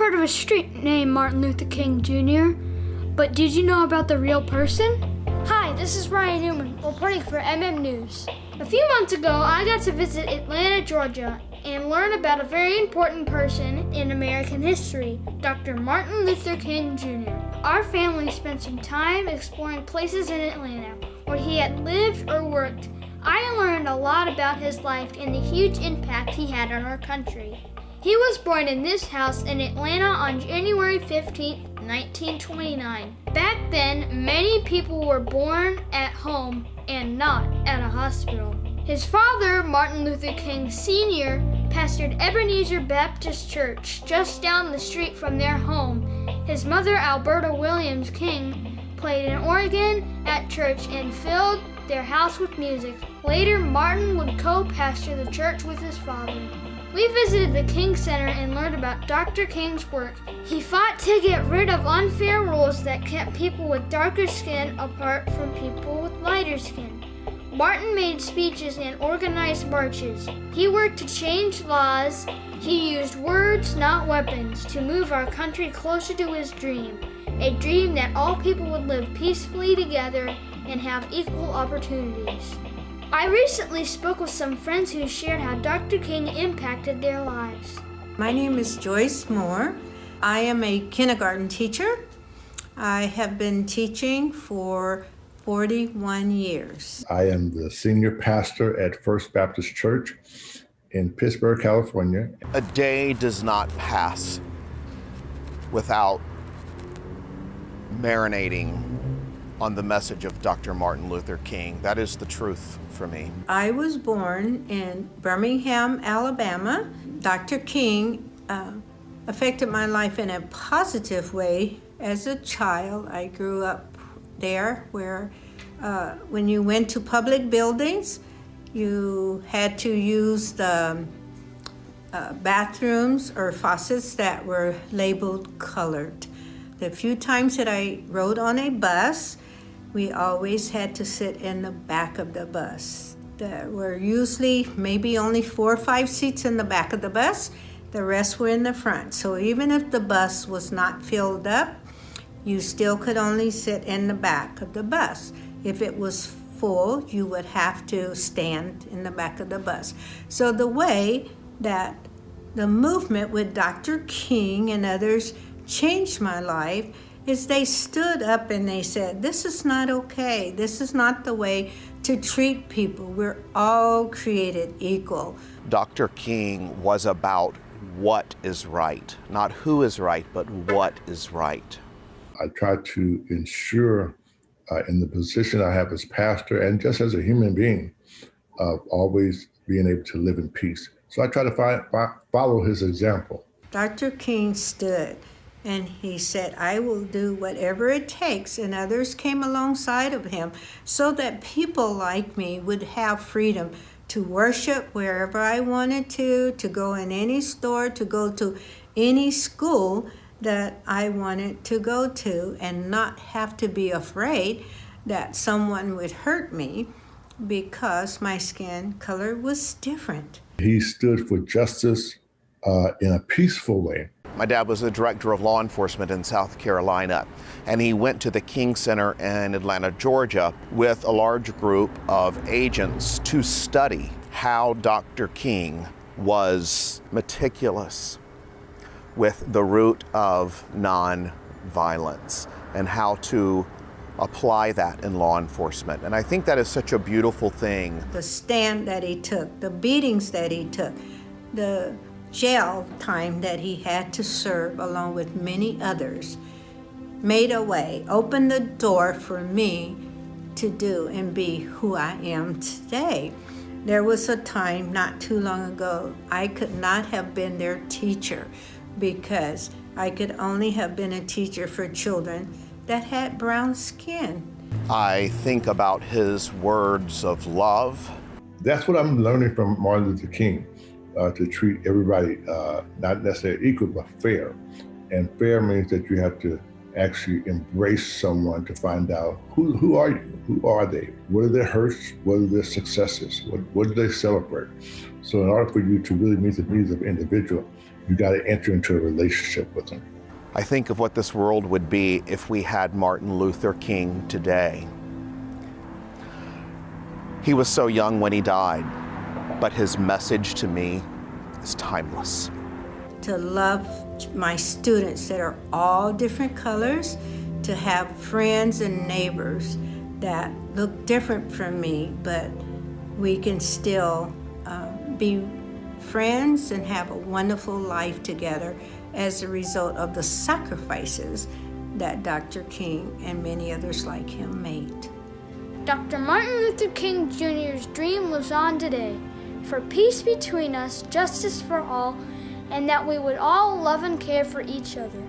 heard of a street named Martin Luther King Jr., but did you know about the real person? Hi, this is Ryan Neumann, reporting for News. A few months ago, I got to visit Atlanta, Georgia, and learn about a very important person in American history, Dr. Martin Luther King Jr. Our family spent some time exploring places in Atlanta where he had lived or worked. I learned a lot about his life and the huge impact he had on our country. He was born in this house in Atlanta on January 15, 1929. Back then, many people were born at home and not at a hospital. His father, Martin Luther King Sr., pastored Ebenezer Baptist Church just down the street from their home. His mother, Alberta Williams King, played an organ at church and filled their house with music. Later, Martin would co-pastor the church with his father. We visited the King Center and learned about Dr. King's work. He fought to get rid of unfair rules that kept people with darker skin apart from people with lighter skin. Martin made speeches and organized marches. He worked to change laws. He used words, not weapons, to move our country closer to his dream, a dream that all people would live peacefully together and have equal opportunities. I recently spoke with some friends who shared how Dr. King impacted their lives. My name is Joyce Moore. I am a kindergarten teacher. I have been teaching for 41 years. I am the senior pastor at First Baptist Church in Pittsburgh, California. A day does not pass without marinating on the message of Dr. Martin Luther King. That is the truth for me. I was born in Birmingham, Alabama. Dr. King affected my life in a positive way. As a child, I grew up there where when you went to public buildings, you had to use the bathrooms or faucets that were labeled colored. The few times that I rode on a bus, we always had to sit in the back of the bus. There were usually maybe only 4 or 5 seats in the back of the bus. The rest were in the front. So even if the bus was not filled up, you still could only sit in the back of the bus. If it was full, you would have to stand in the back of the bus. So the way that the movement with Dr. King and others changed my life is they stood up and they said, this is not okay. This is not the way to treat people. We're all created equal. Dr. King was about what is right, not who is right, but what is right. I try to ensure in the position I have as pastor and just as a human being of always being able to live in peace. So I try to follow his example. Dr. King stood and he said, I will do whatever it takes, and others came alongside of him so that people like me would have freedom to worship wherever I wanted to go in any store, to go to any school that I wanted to go to, and not have to be afraid that someone would hurt me because my skin color was different. He stood for justice in a peaceful way. My dad was the director of law enforcement in South Carolina, and he went to the King Center in Atlanta, Georgia, with a large group of agents to study how Dr. King was meticulous with the root of nonviolence and how to apply that in law enforcement. And I think that is such a beautiful thing. The stand that he took, the beatings that he took, the jail time that he had to serve along with many others, made a way, opened the door for me to do and be who I am today. There was a time not too long ago I could not have been their teacher because I could only have been a teacher for children that had brown skin. I think about his words of love. That's what I'm learning from Martin Luther King, to treat everybody not necessarily equal, but fair. And fair means that you have to actually embrace someone to find out who are you? Who are they? What are their hurts? What are their successes? What do they celebrate? So in order for you to really meet the needs of an individual, You got to enter into a relationship with him. I think of what this world would be if we had Martin Luther King today. He was so young when he died, but his message to me is timeless. To love my students that are all different colors, to have friends and neighbors that look different from me, but we can still be friends and have a wonderful life together as a result of the sacrifices that Dr. King and many others like him made. Dr. Martin Luther King Jr.'s dream lives on today, for peace between us, justice for all, and that we would all love and care for each other.